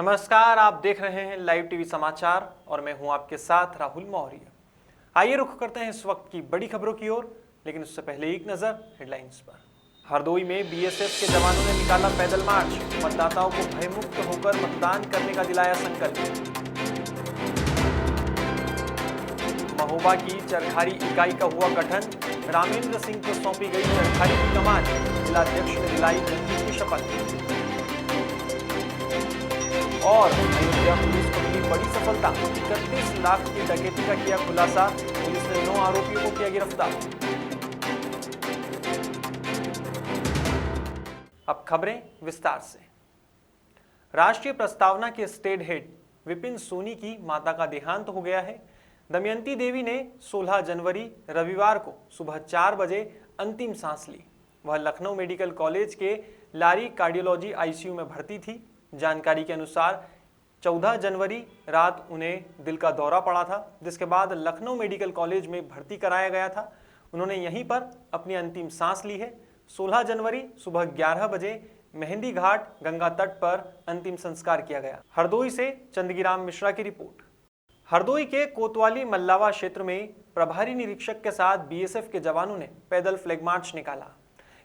नमस्कार, आप देख रहे हैं लाइव टीवी समाचार और मैं हूं आपके साथ राहुल मौर्य। आइए रुख करते हैं इस वक्त की बड़ी खबरों की ओर, लेकिन उससे पहले एक नजर हेडलाइंस पर। हरदोई में बीएसएफ के जवानों ने निकाला पैदल मार्च, मतदाताओं को भयमुक्त होकर मतदान करने का दिलाया संकल्प। महोबा की चरखारी इकाई का हुआ गठन, रामेंद्र सिंह को सौंपी गई चरखारी की कमान, जिलाध्यक्ष ने दिलाई जनता की शपथ। और अयोध्या पुलिस को मिली बड़ी सफलता, 31 लाख की डकैती का किया खुलासा, पुलिस ने 9 आरोपियों को किया गिरफ्तार। अब खबरें विस्तार से। राष्ट्रीय प्रस्तावना के स्टेट हेड विपिन सोनी की माता का देहांत हो गया है। दमयंती देवी ने 16 जनवरी रविवार को सुबह 4 बजे अंतिम सांस ली। वह लखनऊ मेडिकल कॉलेज के लारी कार्डियोलॉजी आईसीयू में भर्ती थी। जानकारी के अनुसार 14 जनवरी रात उन्हें दिल का दौरा पड़ा था, जिसके बाद लखनऊ मेडिकल कॉलेज में भर्ती कराया गया था। उन्होंने यहीं पर अपनी अंतिम सांस ली है। 16 जनवरी सुबह 11 बजे मेहंदी घाट गंगा तट पर अंतिम संस्कार किया गया। हरदोई से चंदगीराम मिश्रा की रिपोर्ट। हरदोई के कोतवाली मल्लावा क्षेत्र में प्रभारी निरीक्षक के साथ बीएसएफ के जवानों ने पैदल फ्लैग मार्च निकाला।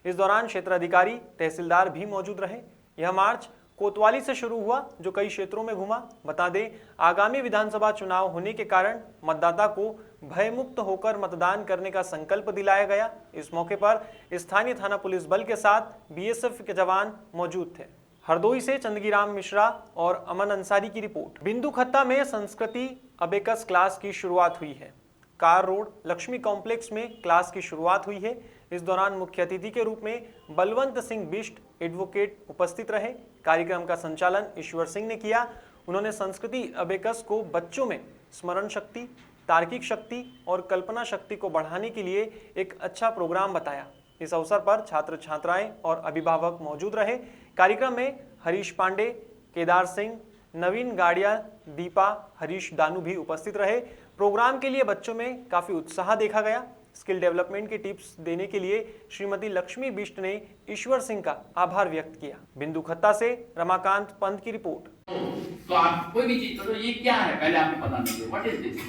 इस दौरान क्षेत्राधिकारी, तहसीलदार भी मौजूद रहे। यह मार्च कोतवाली से शुरू हुआ, जो कई क्षेत्रों में घुमा। बता दें, आगामी विधानसभा चुनाव होने के कारण मतदाता को भयमुक्त होकर मतदान करने का संकल्प दिलाया गया। इस मौके पर स्थानीय थाना पुलिस बल के साथ बीएसएफ के जवान मौजूद थे। हरदोई से चंदगीराम मिश्रा और अमन अंसारी की रिपोर्ट। बिंदु खत्ता में संस्कृति अबेकस क्लास की शुरुआत हुई है। कार रोड लक्ष्मी कॉम्प्लेक्स में क्लास की शुरुआत हुई है। इस दौरान मुख्य अतिथि के रूप में बलवंत सिंह बिष्ट एडवोकेट उपस्थित रहे। कार्यक्रम का संचालन ईश्वर सिंह ने किया। उन्होंने संस्कृति अबेकस को बच्चों में स्मरण शक्ति, तार्किक शक्ति और कल्पना शक्ति को बढ़ाने के लिए एक अच्छा प्रोग्राम बताया। इस अवसर पर छात्र छात्राएं और अभिभावक मौजूद रहे। कार्यक्रम में हरीश पांडे, केदार सिंह, नवीन गाड़िया, दीपा, हरीश दानू भी उपस्थित रहे। प्रोग्राम के लिए बच्चों में काफी उत्साह देखा गया। स्किल डेवलपमेंट की टिप्स देने के लिए श्रीमती लक्ष्मी बिष्ट ने ईश्वर सिंह का आभार व्यक्त किया। बिंदु खत्ता से रमाकांत पंत की रिपोर्ट। तो आप कोई भी चीज तो ये क्या है पहले आपको पता नहीं है, what is this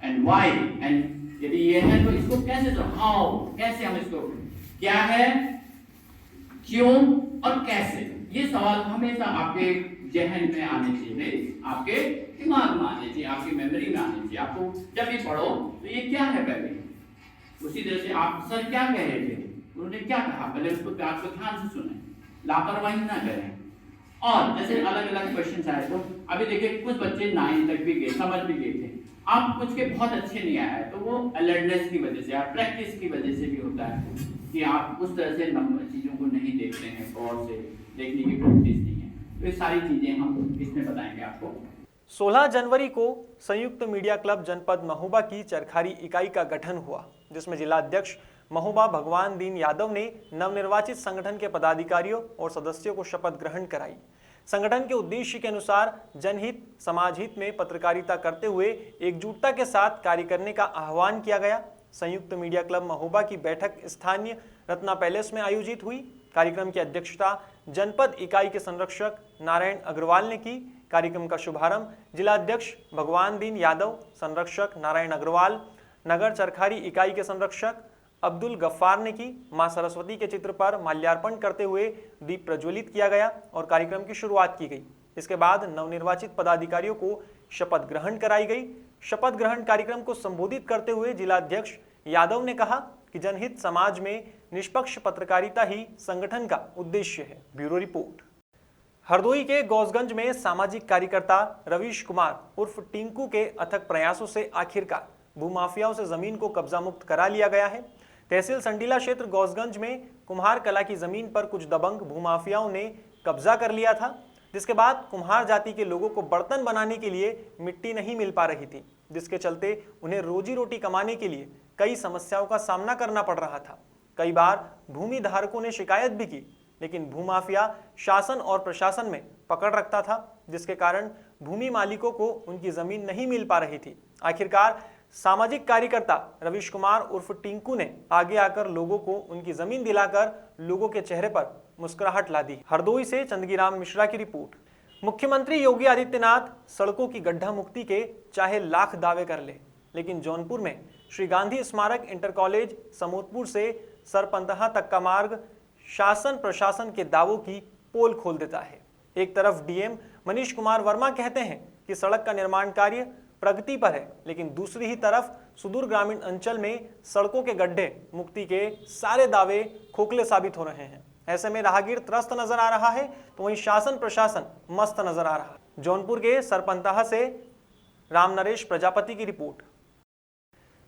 and why, and यदि ये है तो इसको कैसे, तो हाउ, कैसे हम इसको, क्या है, क्यों और कैसे, ये सवाल हमेशा आपके जहन में आने चाहिए, आपके दिमाग में आने चाहिए, आपकी मेमोरी में आने चाहिए। आपको जब भी पढ़ो तो ये क्या है पहले, उसी तरह से आप सर क्या कह रहे थे, उन्होंने क्या कहा, पहले उसको प्यार से ध्यान से सुने, लापरवाही ना करें। और जैसे अलग अलग क्वेश्चन आए तो अभी देखिए कुछ बच्चे 9 तक भी गए, समझ भी गए थे, आप कुछ के बहुत अच्छे नहीं आया है, तो वो अलर्टनेस की वजह से या प्रैक्टिस की वजह से भी होता है कि आप उस तरह से चीजों को नहीं देखते हैं, गौर से देखने की प्रैक्टिस नहीं है। तो ये सारी चीजें हम इसमें बताएंगे आपको। 16 जनवरी को संयुक्त मीडिया क्लब जनपद महोबा की चरखारी इकाई का गठन हुआ, जिसमें जिलाध्यक्ष महोबा भगवान दीन यादव ने नवनिर्वाचित संगठन के पदाधिकारियों और सदस्यों को शपथ ग्रहण कराई। संगठन के उद्देश्य के अनुसार जनहित, समाज हित में पत्रकारिता करते हुए एकजुटता के साथ कार्य करने का आह्वान किया गया। संयुक्त मीडिया क्लब महोबा की बैठक स्थानीय रत्ना पैलेस में आयोजित हुई। कार्यक्रम की अध्यक्षता जनपद इकाई के संरक्षक नारायण अग्रवाल ने की। कार्यक्रम का शुभारंभ जिलाध्यक्ष भगवान दीन यादव, संरक्षक नारायण अग्रवाल, नगर चरखारी इकाई के संरक्षक अब्दुल गफ्फार ने की। मां सरस्वती के चित्र पर माल्यार्पण करते हुए दीप प्रज्वलित किया गया और कार्यक्रम की शुरुआत की गई। इसके बाद नवनिर्वाचित पदाधिकारियों को शपथ ग्रहण कराई गई। शपथ ग्रहण कार्यक्रम को संबोधित करते हुए जिलाध्यक्ष यादव ने कहा कि जनहित समाज में निष्पक्ष पत्रकारिता ही संगठन का उद्देश्य है। Bureau report. हरदोई के गौसगंज में सामाजिक कार्यकर्ता रवीश कुमार उर्फ टिंकू के अथक प्रयासों से आखिरकार भूमाफियाओं से जमीन को कब्जा मुक्त करा लिया गया है। तहसील संडीला क्षेत्र गौसगंज में कुम्हार कला की जमीन पर कुछ दबंग भूमाफियाओं ने कब्जा कर लिया था, जिसके बाद कुम्हार जाति के लोगों को बर्तन बनाने के लिए मिट्टी नहीं मिल पा रही थी, जिसके चलते उन्हें रोजी रोटी कमाने के लिए कई समस्याओं का सामना करना पड़ रहा था। कई बार भूमि धारकों ने शिकायत भी की, लेकिन भूमाफिया शासन और प्रशासन में पकड़ रखता था, जिसके कारण भूमि मालिकों को उनकी जमीन नहीं मिल पा रही थी। आखिरकार सामाजिक कार्यकर्ता रवीश कुमार उर्फ टिंकू ने आगे आकर लोगों को उनकी जमीन दिलाकर लोगों के चेहरे पर मुस्कुराहट ला दी। हरदोई से चंदगीराम मिश्रा की रिपोर्ट। मुख्यमंत्री योगी आदित्यनाथ सड़कों की गड्ढा मुक्ति के चाहे लाख दावे कर ले, लेकिन जौनपुर में श्री गांधी स्मारक इंटर कॉलेज समोतपुर से सरपंतहा तक का मार्ग शासन प्रशासन के दावों की पोल खोल देता है। एक तरफ डीएम मनीष कुमार वर्मा कहते हैं कि सड़क का निर्माण कार्य प्रगति पर है, लेकिन दूसरी ही तरफ सुदूर ग्रामीण अंचल में सड़कों के गड्ढे मुक्ति के सारे दावे खोखले साबित हो रहे हैं। ऐसे में राहगीर त्रस्त नजर आ रहा है, तो वहीं शासन प्रशासन मस्त नजर आ रहा है। जौनपुर के सरपंतहा से राम नरेश प्रजापति की रिपोर्ट।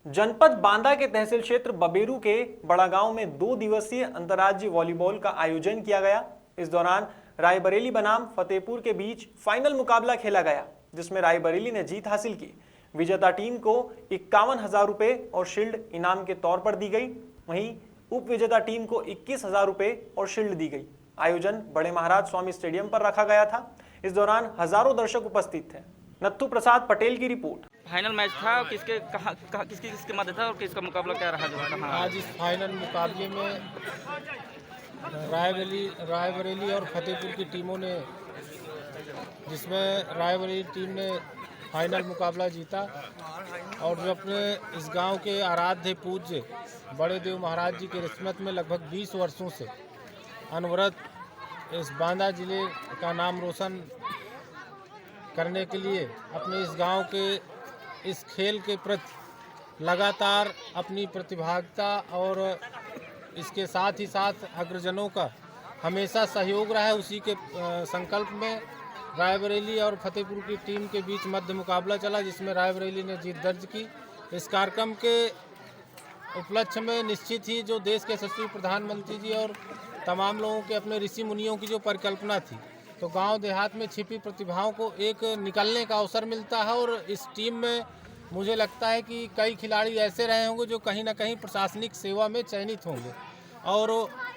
जनपद बांदा के तहसील क्षेत्र बबेरू के बड़ा गांव में 2 दिवसीय अंतर्राज्यीय वॉलीबॉल का आयोजन किया गया। इस दौरान रायबरेली बनाम फतेहपुर के बीच फाइनल मुकाबला खेला गया, जिसमें रायबरेली ने जीत हासिल की। विजेता टीम को 51,000 रुपए और शील्ड इनाम के तौर पर दी गई। वहीं उप विजेता टीम को 21,000 रुपए और शील्ड दी गई। आयोजन बड़े महाराज स्वामी स्टेडियम पर रखा गया था। इस दौरान हजारों दर्शक उपस्थित थे। नत्थु प्रसाद पटेल की रिपोर्ट। फाइनल मैच था, किसके मध्य था और किसका मुकाबला क्या रहा? आज इस फाइनल मुकाबले में रायबरेली और फतेहपुर की टीमों ने, जिसमें रायबरेली टीम ने फाइनल मुकाबला जीता और जो अपने इस गांव के आराध्य पूज्य बड़े देव महाराज जी के रिस्मत में लगभग 20 वर्षों से अनवरत इस बांदा जिले का नाम रोशन करने के लिए अपने इस गांव के इस खेल के प्रति लगातार अपनी प्रतिभागिता और इसके साथ ही साथ अग्रजनों का हमेशा सहयोग रहा है। उसी के संकल्प में रायबरेली और फतेहपुर की टीम के बीच मध्य मुकाबला चला, जिसमें रायबरेली ने जीत दर्ज की। इस कार्यक्रम के उपलक्ष्य में निश्चित ही जो देश के यशस्वी प्रधानमंत्री जी और तमाम लोगों के अपने ऋषि मुनियों की जो परिकल्पना थी, तो गांव देहात में छिपी प्रतिभाओं को एक निकलने का अवसर मिलता है। और इस टीम में मुझे लगता है कि कई खिलाड़ी ऐसे रहे होंगे जो कहीं ना कहीं प्रशासनिक सेवा में चयनित होंगे और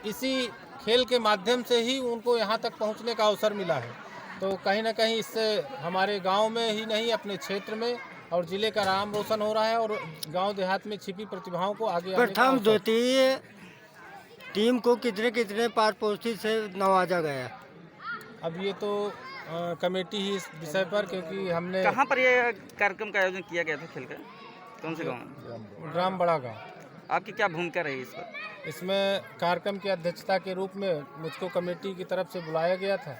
इसी खेल के माध्यम से ही उनको यहाँ तक पहुँचने का अवसर मिला है। तो कहीं ना कहीं इससे हमारे गांव में ही नहीं, अपने क्षेत्र में और जिले का नाम रोशन हो रहा है और गांव देहात में छिपी प्रतिभाओं को आगे प्रथम द्वितीय टीम को कितने पारितोषिक से नवाजा गया? अब ये तो कमेटी ही इस विषय पर, क्योंकि हमने कहाँ पर ये कार्यक्रम का आयोजन किया गया था? खेल का कौन से गाँव? ग्राम बड़ा गाँव। आपकी क्या भूमिका रही इस पर? इसमें कार्यक्रम की अध्यक्षता के रूप में मुझको कमेटी की तरफ से बुलाया गया था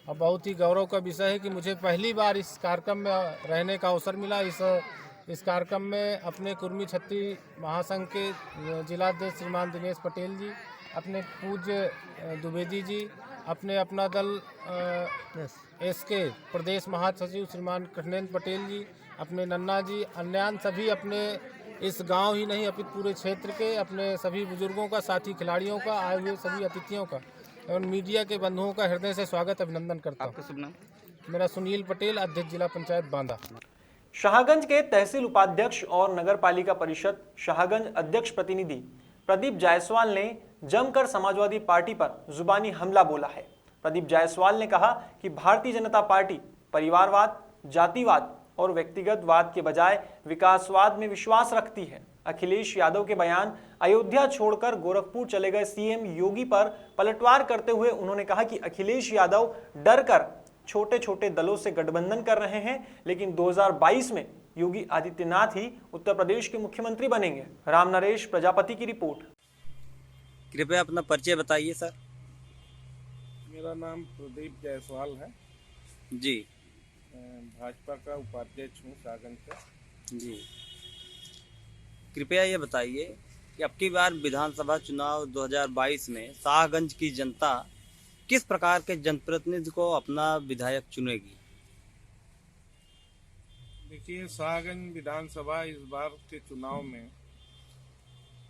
और बहुत ही गौरव का विषय है कि मुझे पहली बार इस कार्यक्रम में रहने का अवसर मिला। इस कार्यक्रम में अपने कुर्मी छत्ती महासंघ के जिलाध्यक्ष श्रीमान दिनेश पटेल जी, अपने पूज्य द्विवेदी जी, अपना दल एसके प्रदेश महासचिव श्रीमान कृष्णेंद्र पटेल जी, अपने नन्ना जी, अन्यान सभी अपने इस गांव ही नहीं अपितु पूरे क्षेत्र के अपने सभी बुजुर्गों का, साथी खिलाड़ियों का, आए हुए सभी अतिथियों का और मीडिया के बंधुओं का हृदय से स्वागत अभिनंदन करता हूँ। आपका शुभ नाम? मेरा सुनील पटेल, अध्यक्ष जिला पंचायत बांदा। शाहगंज के तहसील उपाध्यक्ष और नगर पालिका परिषद शाहगंज अध्यक्ष प्रतिनिधि प्रदीप जायसवाल ने जमकर समाजवादी पार्टी पर जुबानी हमला बोला है। प्रदीप जायसवाल ने कहा कि भारतीय जनता पार्टी परिवारवाद, जातिवाद और व्यक्तिगतवाद के बजाय विकासवाद में विश्वास रखती है। अखिलेश यादव के बयान अयोध्या छोड़कर गोरखपुर चले गए सीएम योगी पर पलटवार करते हुए उन्होंने कहा कि अखिलेश यादव डरकर छोटे छोटे दलों से गठबंधन कर रहे हैं, लेकिन 2022 में योगी आदित्यनाथ ही उत्तर प्रदेश के मुख्यमंत्री बनेंगे। राम नरेश प्रजापति की रिपोर्ट। कृपया अपना परिचय बताइए सर। मेरा नाम प्रदीप जायसवाल है जी। भाजपा का उपाध्यक्ष हूँ शाहगंज का जी। कृपया ये बताइए कि अब की बार विधानसभा चुनाव 2022 में शाहगंज की जनता किस प्रकार के जनप्रतिनिधि को अपना विधायक चुनेगी? देखिए, शाहगंज विधानसभा इस बार के चुनाव में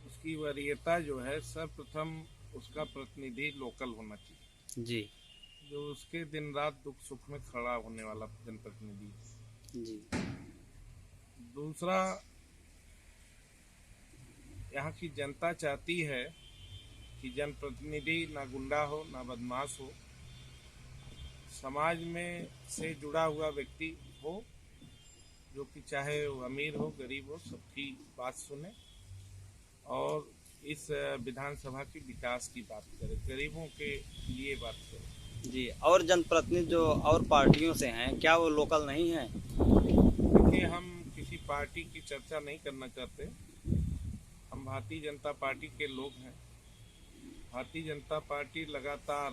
उसकी वरीयता जो है, सर्वप्रथम उसका प्रतिनिधि लोकल होना चाहिए जी। जो उसके दिन रात दुख सुख में खड़ा होने वाला जनप्रतिनिधि जी। दूसरा, यहाँ की जनता चाहती है कि जनप्रतिनिधि ना गुंडा हो, ना बदमाश हो, समाज में से जुड़ा हुआ व्यक्ति हो, जो कि चाहे वो अमीर हो गरीब हो, सबकी बात सुने और इस विधानसभा की विकास की बात करे, गरीबों के लिए बात करे। जी, और जनप्रतिनिधि जो और पार्टियों से हैं, क्या वो लोकल नहीं हैं? देखिए, हम किसी पार्टी की चर्चा नहीं करना चाहते। हम भारतीय जनता पार्टी के लोग हैं। भारतीय जनता पार्टी लगातार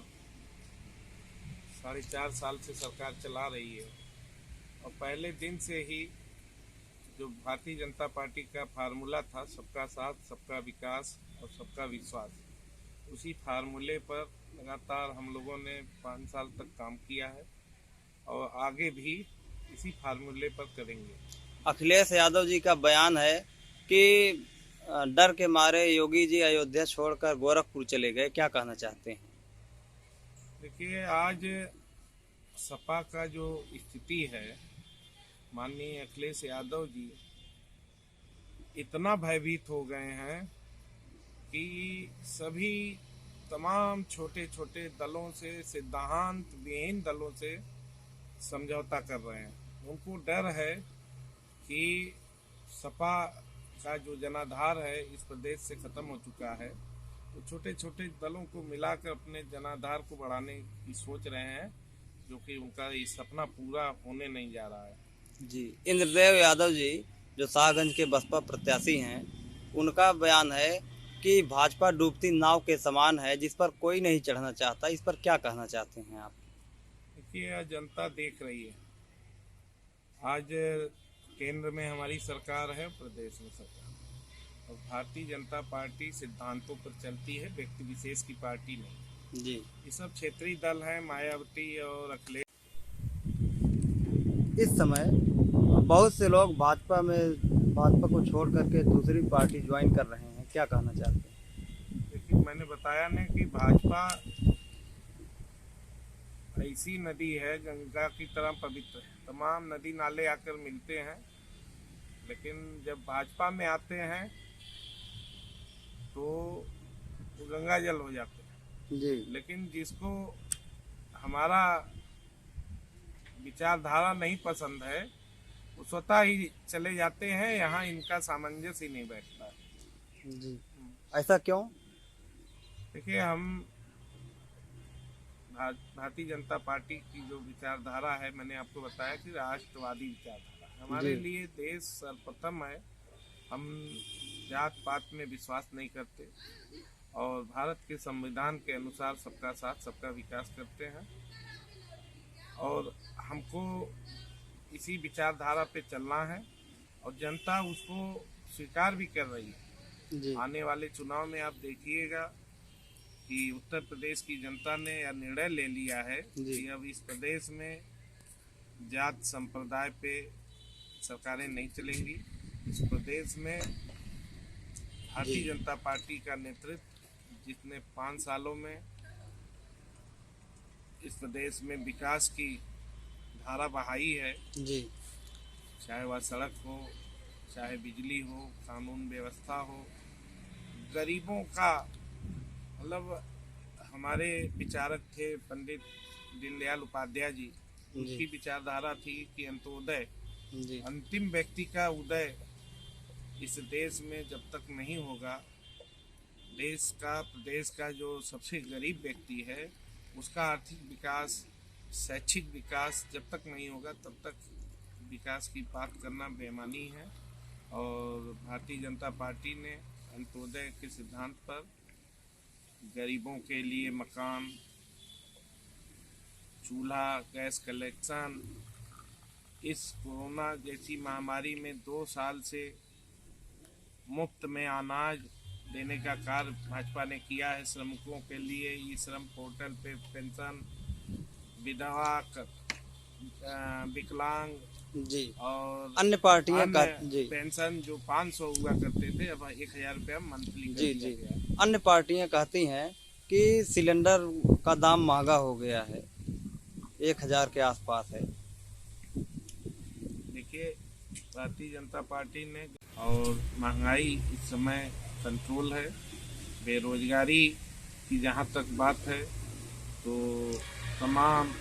4.5 साल से सरकार चला रही है और पहले दिन से ही जो भारतीय जनता पार्टी का फार्मूला था, सबका साथ, सबका विकास और सबका विश्वास, उसी फार्मूले पर लगातार हम लोगों ने 5 साल तक काम किया है और आगे भी इसी फार्मूले पर करेंगे। अखिलेश यादव जी का बयान है कि डर के मारे योगी जी अयोध्या छोड़कर गोरखपुर चले गए, क्या कहना चाहते हैं? देखिए, आज सपा का जो स्थिति है, माननीय अखिलेश यादव जी इतना भयभीत हो गए हैं कि सभी तमाम छोटे छोटे दलों से, सिद्धांत विहीन दलों से समझौता कर रहे हैं। उनको डर है कि सपा का जो जनाधार है इस प्रदेश से खत्म हो चुका है, तो छोटे छोटे दलों को मिलाकर अपने जनाधार को बढ़ाने की सोच रहे हैं, जो कि उनका ये सपना पूरा होने नहीं जा रहा है। जी, इंद्रदेव यादव जी जो शाहगंज के बसपा प्रत्याशी हैं, उनका बयान है कि भाजपा डूबती नाव के समान है जिस पर कोई नहीं चढ़ना चाहता। इस पर क्या कहना चाहते हैं आप? देखिए, जनता देख रही है। आज केंद्र में हमारी सरकार है, प्रदेश में सरकार, और भारतीय जनता पार्टी सिद्धांतों पर चलती है, व्यक्ति विशेष की पार्टी नहीं। जी, ये सब क्षेत्रीय दल हैं, मायावती और अखिलेश। इस समय बहुत से लोग भाजपा को छोड़ करके दूसरी पार्टी ज्वाइन कर रहे हैं, क्या कहना चाहते हैं? देखिए, मैंने बताया ना कि भाजपा ऐसी नदी है, गंगा की तरह पवित्र है। तमाम नदी नाले आकर मिलते हैं, लेकिन जब भाजपा में आते हैं तो वो गंगा जल हो जाते हैं। जी, लेकिन जिसको हमारा विचारधारा नहीं पसंद है, वो स्वतः ही चले जाते हैं। यहाँ इनका सामंजस्य ही नहीं बैठता है। जी, ऐसा क्यों? देखिए, हम भारतीय जनता पार्टी की जो विचारधारा है, मैंने आपको बताया कि राष्ट्रवादी विचारधारा हमारे लिए देश सर्वप्रथम है। हम जात पात में विश्वास नहीं करते और भारत के संविधान के अनुसार सबका साथ, सबका विकास करते हैं और हमको इसी विचारधारा पे चलना है और जनता उसको स्वीकार भी कर रही है। जी, आने वाले चुनाव में आप देखिएगा कि उत्तर प्रदेश की जनता ने यह निर्णय ले लिया है कि अब इस प्रदेश में जात संप्रदाय पे सरकारें नहीं चलेंगी। इस प्रदेश में भारतीय जनता पार्टी का नेतृत्व, जिसने 5 सालों में इस प्रदेश में विकास की धारा बहाई है, जी, चाहे वह सड़क हो, चाहे बिजली हो, कानून व्यवस्था हो, गरीबों का, मतलब हमारे विचारक थे पंडित दीनदयाल उपाध्याय जी, उनकी विचारधारा थी कि अंत्योदय, अंतिम व्यक्ति का उदय इस देश में जब तक नहीं होगा, देश का, प्रदेश का जो सबसे गरीब व्यक्ति है उसका आर्थिक विकास, शैक्षिक विकास जब तक नहीं होगा तब तक विकास की बात करना बेईमानी है। और भारतीय जनता पार्टी ने अंत्योदय के सिद्धांत पर गरीबों के लिए मकान, चूल्हा, गैस कलेक्शन, इस कोरोना जैसी महामारी में 2 साल से मुफ्त में अनाज देने का कार्य भाजपा ने किया है। श्रमिकों के लिए ई श्रम पोर्टल पे पेंशन, विधवा, विकलांग जी, और अन्य पार्टियां का जी, पेंशन जो 500 हुआ करते थे, अब 1000 रुपया मंथली जी, जी, अन्य पार्टियां कहती हैं कि सिलेंडर का दाम महंगा हो गया है, 1000 के आसपास है। देखिए, भारतीय जनता पार्टी ने, और महंगाई इस समय कंट्रोल है। बेरोजगारी की जहाँ तक बात है तो तमाम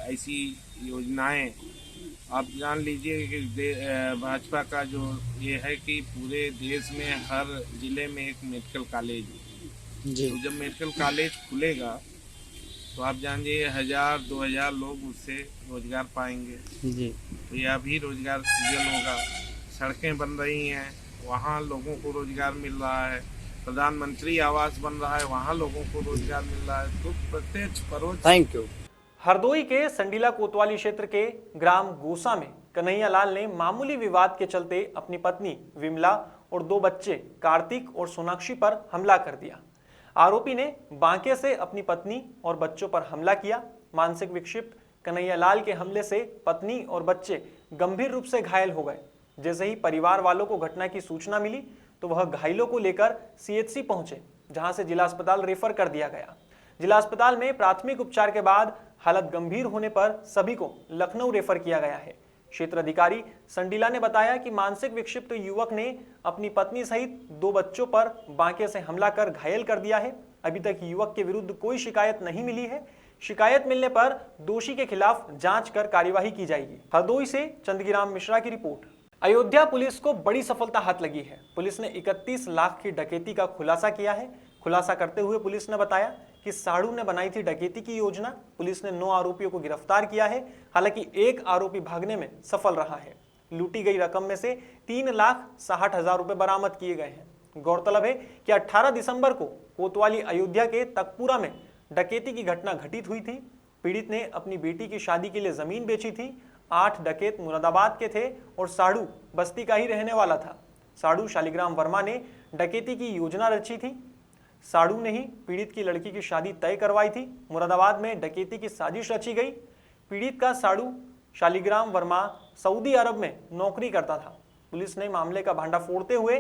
ऐसी योजनाएं आप जान लीजिए कि भाजपा का जो ये है कि पूरे देश में हर जिले में एक मेडिकल कॉलेज है। जी, तो जब मेडिकल कॉलेज खुलेगा तो आप जानिए 1000-2000 लोग उससे रोजगार पाएंगे। जी। तो यह भी रोजगार सृजन होगा। सड़कें बन रही हैं, वहाँ लोगों को रोजगार मिल रहा है। प्रधानमंत्री आवास बन रहा है, वहाँ लोगों को रोजगार मिल रहा है। तो प्रत्यक्ष परोक्ष। Thank you. हरदोई के संडीला कोतवाली क्षेत्र के ग्राम गोसा में कन्हैया लाल ने मामूली विवाद के चलते अपनी पत्नी विमला और 2 बच्चे कार्तिक और सोनाक्षी पर हमला कर दिया। आरोपी ने बांके से अपनी पत्नी और बच्चों पर हमला किया। मानसिक विक्षिप्त कन्हैया लाल के हमले से पत्नी और बच्चे गंभीर रूप से घायल हो गए। जैसे ही परिवार वालों को घटना की सूचना मिली तो वह घायलों को लेकर सीएचसी पहुंचे, जहां से जिला अस्पताल रेफर कर दिया गया। जिला अस्पताल में प्राथमिक उपचार के बाद हालत गंभीर होने पर सभी को लखनऊ रेफर किया गया है। क्षेत्र अधिकारी संडीला ने बताया कि मानसिक विक्षिप्त युवक ने अपनी पत्नी सहित 2 बच्चों पर बांके से हमला कर घायल कर दिया है। अभी तक युवक के विरुद्ध कोई शिकायत नहीं मिली है। शिकायत मिलने पर दोषी के खिलाफ जांच कर कार्यवाही की जाएगी। हरदोई से चंदगीराम मिश्रा की रिपोर्ट। अयोध्या पुलिस को बड़ी सफलता हाथ लगी है। पुलिस ने 31 लाख की डकैती का खुलासा किया है। खुलासा करते हुए पुलिस ने बताया कि साड़ू ने बनाई थी डकैती की योजना। पुलिस ने 9 आरोपियों को गिरफ्तार किया है। हालांकि एक आरोपी भागने में सफल रहा है। लूटी गई रकम में से 3,60,000 रुपए बरामद किए गए हैं। गौरतलब है कि 18 दिसंबर को कोतवाली अयोध्या के तकपुरा में डकैती की घटना घटित हुई थी। पीड़ित ने अपनी बेटी की शादी के लिए जमीन बेची थी। 8 डकैत मुरादाबाद के थे और साड़ू बस्ती का ही रहने वाला था। साड़ू शालिग्राम वर्मा ने डकैती की योजना रची थी। साड़ू ने ही पीड़ित की लड़की की शादी तय करवाई थी। मुरादाबाद में डकैती की साजिश रची गई। पीड़ित का साड़ू शालिग्राम वर्मा सऊदी अरब में नौकरी करता था। पुलिस ने मामले का भांडा फोड़ते हुए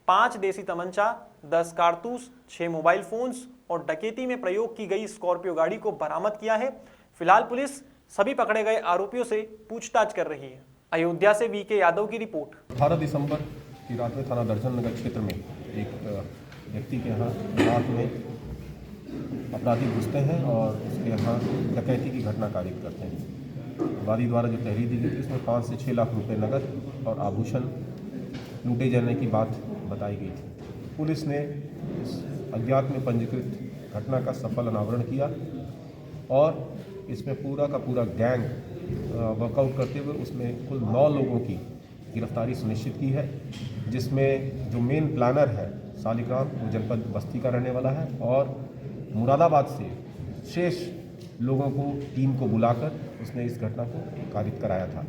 5 देसी तमंचा, 10 कारतूस, 6 मोबाइल फोन्स और डकैती में प्रयोग की गई स्कॉर्पियो गाड़ी को बरामद किया है। फिलहाल पुलिस सभी पकड़े गए आरोपियों से पूछताछ कर रही है। अयोध्या से वीके यादव की रिपोर्ट। 18 दिसंबर की रात में थाना दर्शन नगर क्षेत्र में एक व्यक्ति के यहाँ रात में अपराधी घुसते हैं और उसके यहाँ डकैती की घटना कारित करते हैं। वादी द्वारा जो तहरीर दी गई थी उसमें 5 से 6 लाख रुपए नकद और आभूषण लूटे जाने की बात बताई गई थी। पुलिस ने इस अज्ञात में पंजीकृत घटना का सफल अनावरण किया और इसमें पूरा का पूरा गैंग वर्कआउट करते हुए उसमें कुल 9 लोगों की गिरफ्तारी सुनिश्चित की है, जिसमें जो मेन प्लानर है शालिग्राम, वो जनपद बस्ती का रहने वाला है और मुरादाबाद से शेष लोगों को टीम को बुलाकर उसने इस घटना को कारित कराया था।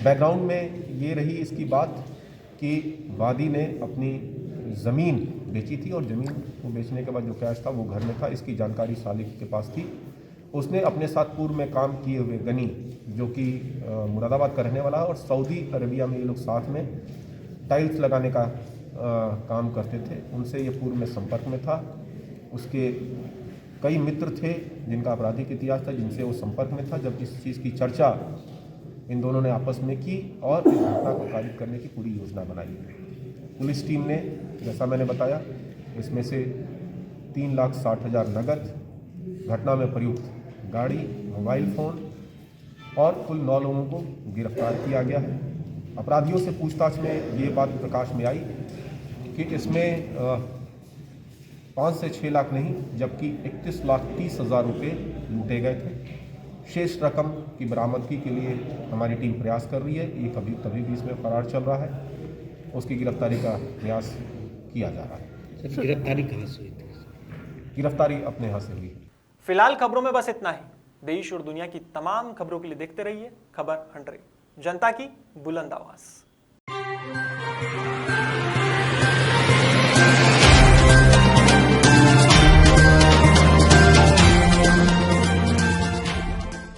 बैकग्राउंड में ये रही इसकी बात कि वादी ने अपनी ज़मीन बेची थी और ज़मीन को बेचने के बाद जो कैश था वो घर में था। इसकी जानकारी शालिक के पास थी। उसने अपने साथ पूर्व में काम किए हुए गनी, जो कि मुरादाबाद का रहने वाला है और सऊदी अरबिया में ये लोग साथ में टाइल्स लगाने का काम करते थे, उनसे ये पूर्व में संपर्क में था। उसके कई मित्र थे जिनका आपराधिक इतिहास था, जिनसे वो संपर्क में था। जब इस चीज़ की चर्चा इन दोनों ने आपस में की और इस घटना को कारित करने की पूरी योजना बनाई। पुलिस टीम ने, जैसा मैंने बताया, इसमें से 3,60,000 नकद, घटना में प्रयुक्त गाड़ी, मोबाइल फ़ोन और कुल 9 लोगों को गिरफ्तार किया गया है। अपराधियों से पूछताछ में ये बात प्रकाश में आई कि इसमें 5 से 6 लाख नहीं, जबकि 31,30,000 रुपये लूटे गए थे। शेष रकम की बरामदगी के लिए हमारी टीम प्रयास कर रही है। एक अभी भी इसमें फरार चल रहा है, उसकी गिरफ्तारी का प्रयास किया जा रहा है। गिरफ्तारी कहाँ से हुई थी? गिरफ्तारी अपने यहाँ से हुई। फिलहाल खबरों में बस इतना ही। देश और दुनिया की तमाम खबरों के लिए देखते रहिए खबर 100, जनता की बुलंद आवाज।